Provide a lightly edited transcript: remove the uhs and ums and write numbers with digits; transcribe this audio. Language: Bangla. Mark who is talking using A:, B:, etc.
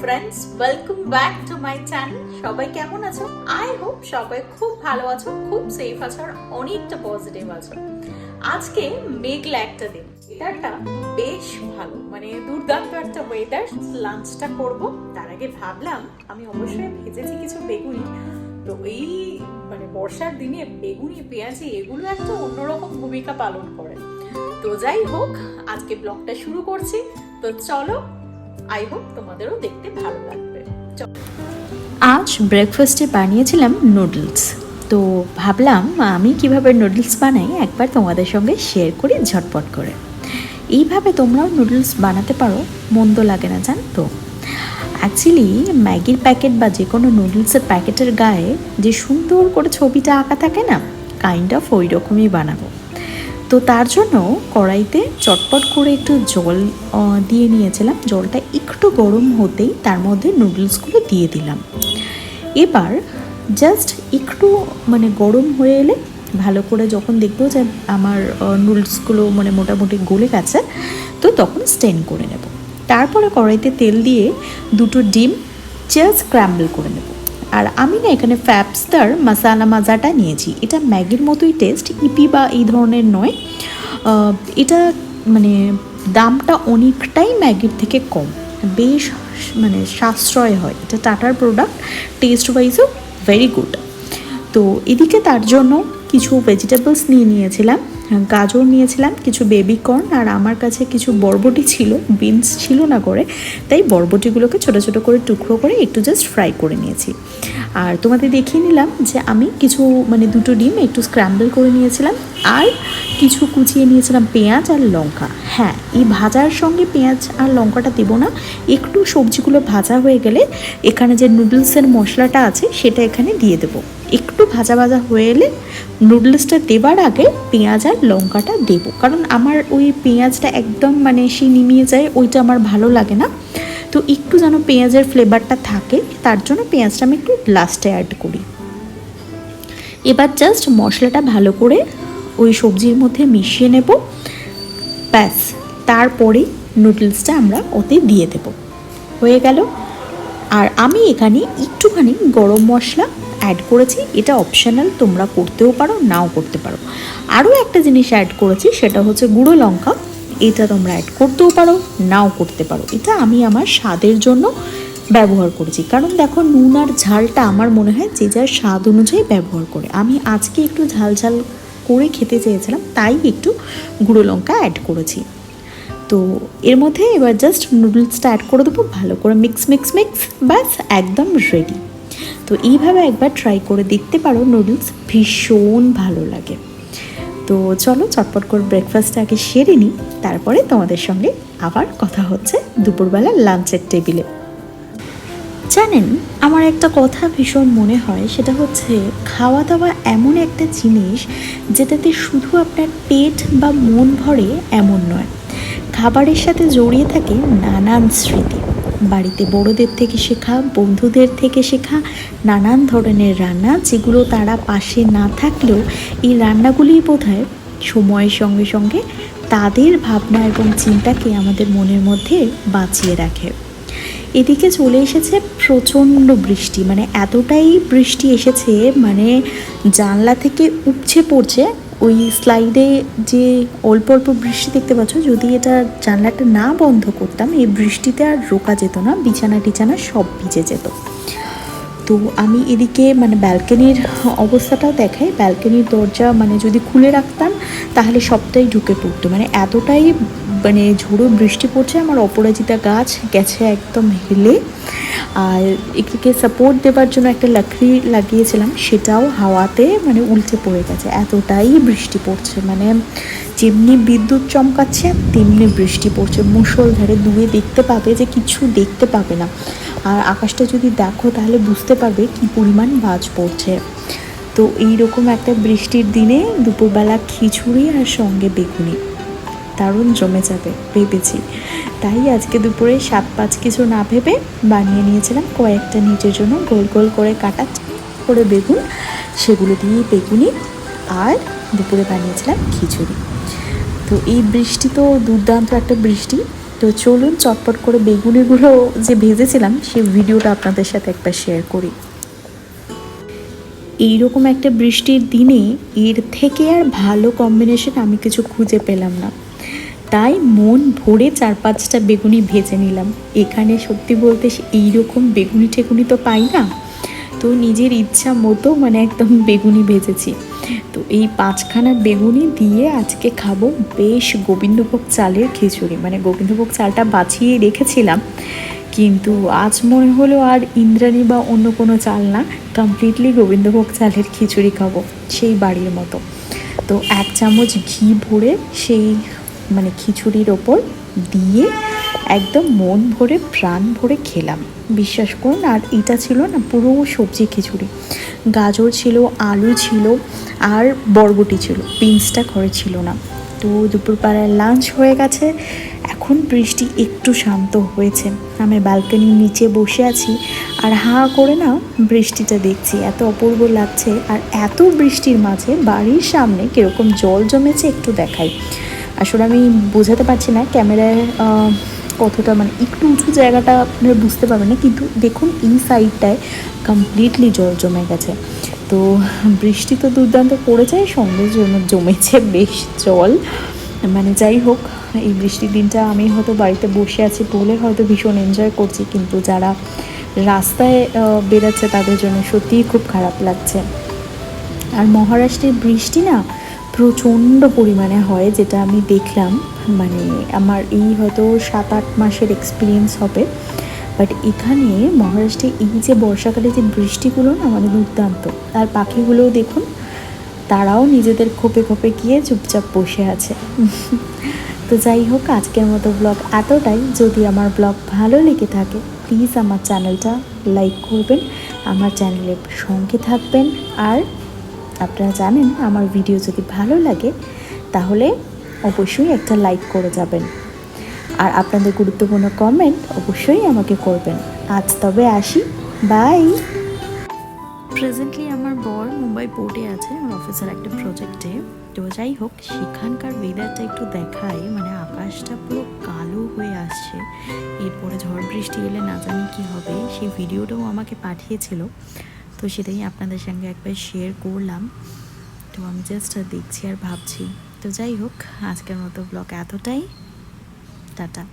A: Friends, welcome back to my channel. সবাই কেমন আছো? আই হোপ সবাই খুব ভালো আছো, খুব সেফ আছো আর অনেকটা পজিটিভ আছো। আজকে মেঘলা একটা দিন, ওয়েদারটা বেশ ভালো, মানে দুর্দান্ত একটা ওয়েদার। লাঞ্চটা করব তার আগে ভাবলাম আমি অবশ্যই ভেজেছি কিছু বেগুনি। তো এই মানে বর্ষার দিনে বেগুনি পেঁয়াজি এগুলো একটা অন্যরকম ভূমিকা পালন করে। তো যাই হোক, আজকে ব্লগটা শুরু করছি। তো চলো, আই হোপ তোমাদেরও দেখতে ভালো লাগবে।
B: আজ ব্রেকফাস্টে বানিয়েছিলাম নুডলস। তো ভাবলাম আমি কিভাবে নুডলস বানাই একবার তোমাদের সঙ্গে শেয়ার করি ঝটপট করে। এইভাবে তোমরাও নুডলস বানাতে পারো, মন্দ লাগে না, জানো তো। অ্যাকচুয়ালি ম্যাগির প্যাকেট বা যে কোনো নুডলসের প্যাকেটের গায়ে যে সুন্দর করে ছবিটা আঁকা থাকে না, কাইন্ড অফ ওই রকমই বানাবো। তো তার জন্য কড়াইতে চটপট করে একটু জল দিয়ে নিয়েছিলাম। জলটা একটু গরম হতেই তার মধ্যে নুডলসগুলো দিয়ে দিলাম। এবার জাস্ট একটু মানে গরম হয়ে এলে ভালো করে যখন দেখবো যে আমার নুডলসগুলো মানে মোটামুটি গলে গেছে, তো তখন স্টেন করে নেব। তারপরে কড়াইতে তেল দিয়ে দুটো ডিম জাস্ট স্ক্র্যাম্বল করে নেব। আর আমি না এখানে ফ্যাবস্টার মশালা মাজাটা নিয়েছি। এটা ম্যাগির মতোই টেস্ট, ইপি বা এই ধরনের নয়। এটা মানে দামটা অনেকটাই ম্যাগির থেকে কম, বেশ মানে সাশ্রয় হয়। এটা টাটার প্রোডাক্ট, টেস্ট ওয়াইজও ভেরি গুড। তো এদিকে তার জন্য কিছু ভেজিটেবলস নিয়েছিলাম। গাজর নিয়েছিলাম, কিছু বেবি কর্ন, আর আমার কাছে কিছু বরবটি ছিল, বিনস ছিল না করে, তাই বরবটিগুলোকে ছোটো ছোটো করে টুকরো করে একটু জাস্ট ফ্রাই করে নিয়েছি। আর তোমাদের দেখিয়ে নিলাম যে আমি কিছু মানে দুটো ডিম একটু স্ক্র্যাম্বল করে নিয়েছিলাম, আর কিছু কুচিয়ে নিয়েছিলাম পেঁয়াজ আর লঙ্কা। হ্যাঁ, এই ভাজার সঙ্গে পেঁয়াজ আর লঙ্কাটা দেবো না, একটু সবজিগুলো ভাজা হয়ে গেলে এখানে যে নুডলসের মশলাটা আছে সেটা এখানে দিয়ে দেবো। একটু ভাজা ভাজা হয়ে এলে নুডলসটা দেবার আগে পেঁয়াজ আর লঙ্কাটা দেবো, কারণ আমার ওই পেঁয়াজটা একদম মানে সে নিমিয়ে যায়, ওইটা আমার ভালো লাগে না। তো একটু যেন পেঁয়াজের ফ্লেভারটা থাকে, তার জন্য পেঁয়াজটা আমি একটু লাস্টে অ্যাড করি। এবার জাস্ট মশলাটা ভালো করে ওই সবজির মধ্যে মিশিয়ে নেব, ব্যাস। তারপরে নুডলসটা আমরা ওতে দিয়ে দেব, হয়ে গেল। আর আমি এখানে একটুখানি গরম মশলা অ্যাড করেছি, এটা অপশনাল, তোমরা করতেও পারো নাও করতে পারো। আরও একটা জিনিস অ্যাড করেছি, সেটা হচ্ছে গুঁড়ো লঙ্কা। এটা তোমরা অ্যাড করতেও পারো নাও করতে পারো, এটা আমি আমার স্বাদের জন্য ব্যবহার করেছি। কারণ দেখো, নুন আর ঝালটা আমার মনে হয় যে যার স্বাদ অনুযায়ী ব্যবহার করে। আমি আজকে একটু ঝাল ঝাল করে খেতে চেয়েছিলাম, তাই একটু গুঁড়ো লঙ্কা অ্যাড করেছি। তো এর মধ্যে এবার জাস্ট নুডলসটা অ্যাড করে দেবো, ভালো করে মিক্স, ব্যাস একদম রেডি। তো এইভাবে একবার ট্রাই করে দেখতে পারো, নুডলস ভীষণ ভালো লাগে। তো চলো চটপট করে ব্রেকফাস্টটা আগে সেরে নিই, তারপরে তোমাদের সঙ্গে আবার কথা হচ্ছে দুপুরবেলা লাঞ্চের টেবিলে। জানেন, আমার একটা কথা ভীষণ মনে হয়, সেটা হচ্ছে খাওয়া দাওয়া এমন একটা জিনিস যেটাতে শুধু আপনার পেট বা মন ভরে এমন নয়, খাবারের সাথে জড়িয়ে থাকে নানান স্মৃতি। বাড়িতে বড়োদের থেকে শেখা, বন্ধুদের থেকে শেখা নানান ধরনের রান্না, যেগুলো তারা পাশে না থাকলেও এই রান্নাগুলিই বোধহয় সময়ের সঙ্গে সঙ্গে তাদের ভাবনা এবং চিন্তাকে আমাদের মনের মধ্যে বাঁচিয়ে রাখে। এদিকে চলে এসেছে প্রচণ্ড বৃষ্টি, মানে এতটাই বৃষ্টি এসেছে মানে জানলা থেকে উপচে পড়ছে। ওই স্লাইডে যে অল্প অল্প বৃষ্টি দেখতে পাচ্ছ, যদি এটা জানলাটা না বন্ধ করতাম এই বৃষ্টিতে আর রোকা যেত না, বিছানা টিছানা সব ভিজে যেত। তো আমি এদিকে মানে ব্যালকনির অবস্থাটাও দেখাই। ব্যালকনির দরজা মানে যদি খুলে রাখতাম তাহলে সবটাই ঢুকে পড়তো, মানে এতটাই মানে ঝোড়ো বৃষ্টি পড়ছে। আমার অপরাজিতা গাছ গেছে একদম হেলে, আর এদিকে সাপোর্ট দেওয়ার জন্য একটা লাকড়ি লাগিয়েছিলাম, সেটাও হাওয়াতে মানে উল্টে পড়ে গেছে, এতটাই বৃষ্টি পড়ছে। মানে যেমনি বিদ্যুৎ চমকাচ্ছে তেমনি বৃষ্টি পড়ছে মুষলধারে। দূরে দেখতে পাবে যে কিছু দেখতে পাবে না, আর আকাশটা যদি দেখো তাহলে বুঝতে পারবে কি পরিমাণ বাজ পড়ছে। তো এইরকম একটা বৃষ্টির দিনে দুপুরবেলা খিচুড়ি আর সঙ্গে বেগুনি দারুণ জমে যাবে ভেবেছি। তাই আজকে দুপুরে 7-5 কিছু না ভেবে বানিয়ে নিয়েছিলাম কয়েকটা নিজের জন্য গোল গোল করে কাটা করে বেগুন, সেগুলো দিয়ে বেগুনি, আর দুপুরে বানিয়েছিলাম খিচুড়ি। তো এই বৃষ্টি তো দুর্দান্ত একটা বৃষ্টি, তো চলুন চটপট করে বেগুনিগুলো যে ভেজেছিলাম সেই ভিডিওটা আপনাদের সাথে একবার শেয়ার করি। এইরকম একটা বৃষ্টির দিনে এর থেকে আর ভালো কম্বিনেশন আমি কিছু খুঁজে পেলাম না, তাই মন ভরে 4-5টা বেগুনি ভেজে নিলাম। এখানে সত্যি বলতে এইরকম বেগুনি টেগুনি তো পাই না, তো নিজের ইচ্ছা মতো মানে একদম বেগুনি ভেজেছি। তো এই 5খানা বেগুনি দিয়ে আজকে খাবো বেশ গোবিন্দভোগ চালের খিচুড়ি। মানে গোবিন্দভোগ চালটা বাছিয়ে রেখেছিলাম, কিন্তু আজ মনে হলো আর ইন্দ্রাণী বা অন্য কোনো চাল না, কমপ্লিটলি গোবিন্দভোগ চালের খিচুড়ি খাবো সেই বাড়ির মতো। তো 1 চামচ ঘি ভরে সেই মানে খিচুড়ির ওপর দিয়ে একদম মন ভরে প্রাণ ভরে খেলাম, বিশ্বাস করুন। আর এটা ছিল না পুরো সবজি খিচুড়ি, গাজর ছিল, আলু ছিল আর বরবটি ছিল, বিনসটা ঘরে ছিল না। তো দুপুরবেলার লাঞ্চ হয়ে গেছে, এখন বৃষ্টি একটু শান্ত হয়েছে। আমি ব্যালকনির নিচে বসে আছি আর হাঁ করে না বৃষ্টিটা দেখছি, এত অপূর্ব লাগছে। আর এত বৃষ্টির মাঝে বাড়ির সামনে কীরকম জল জমেছে একটু দেখাই। আসলে আমি বোঝাতে পারছি না ক্যামেরায় কতটা, মানে একটু উঁচু জায়গাটা আপনারা বুঝতে পারবেন না, কিন্তু দেখুন এই সাইডটায় কমপ্লিটলি জল জমে গেছে। তো বৃষ্টি তো দুর্দান্ত পড়েছে, সঙ্গে জমেছে বেশ জল। মানে যাই হোক, এই বৃষ্টির দিনটা আমি হয়তো বাড়িতে বসে আছি বলে হয়তো ভীষণ এনজয় করছি, কিন্তু যারা রাস্তায় বেরোচ্ছে তাদের জন্য সত্যিই খুব খারাপ লাগছে। আর মহারাষ্ট্রের বৃষ্টি না প্রচণ্ড পরিমাণে হয়, যেটা আমি দেখলাম। মানে আমার এই হয়তো 7-8 মাসের এক্সপিরিয়েন্স হবে, বাট এখানে মহারাষ্ট্রে এই যে বর্ষাকালে যে বৃষ্টিগুলো না মানে দুর্দান্ত। আর পাখিগুলোও দেখুন, তারাও নিজেদের খোপে খোপে গিয়ে চুপচাপ বসে আছে। তো যাই হোক, আজকের মতো ব্লগ এতটাই। যদি আমার ব্লগ ভালো লেগে থাকে প্লিজ আমার চ্যানেলটা লাইক করবেন, আমার চ্যানেলের সঙ্গে থাকবেন। আর আপনারা জানেন আমার ভিডিও যদি ভালো লাগে তাহলে অবশ্যই একটা লাইক করে যাবেন, আর আপনাদের গুরুত্বপূর্ণ কমেন্ট অবশ্যই আমাকে করবেন। আজ তবে আসি, বাই। প্রেজেন্টলি আমার বর মুম্বাই পোর্টে আছে আমার অফিসের একটা প্রজেক্টে। তো যাই হোক, সেখানকার ওয়েদারটা একটু দেখায়। মানে আকাশটা পুরো কালো হয়ে আসছে, এরপরে ঝড় বৃষ্টি এলে না জানি কী হবে। সেই ভিডিওটাও আমাকে পাঠিয়েছিল, তো সেটাই আপনাদের সঙ্গে একবার শেয়ার করলাম। তো আমি জাস্ট দেখছি আর ভাবছি। তো যাই হোক, আজকের মতো ব্লগ এতটাই, টাটা।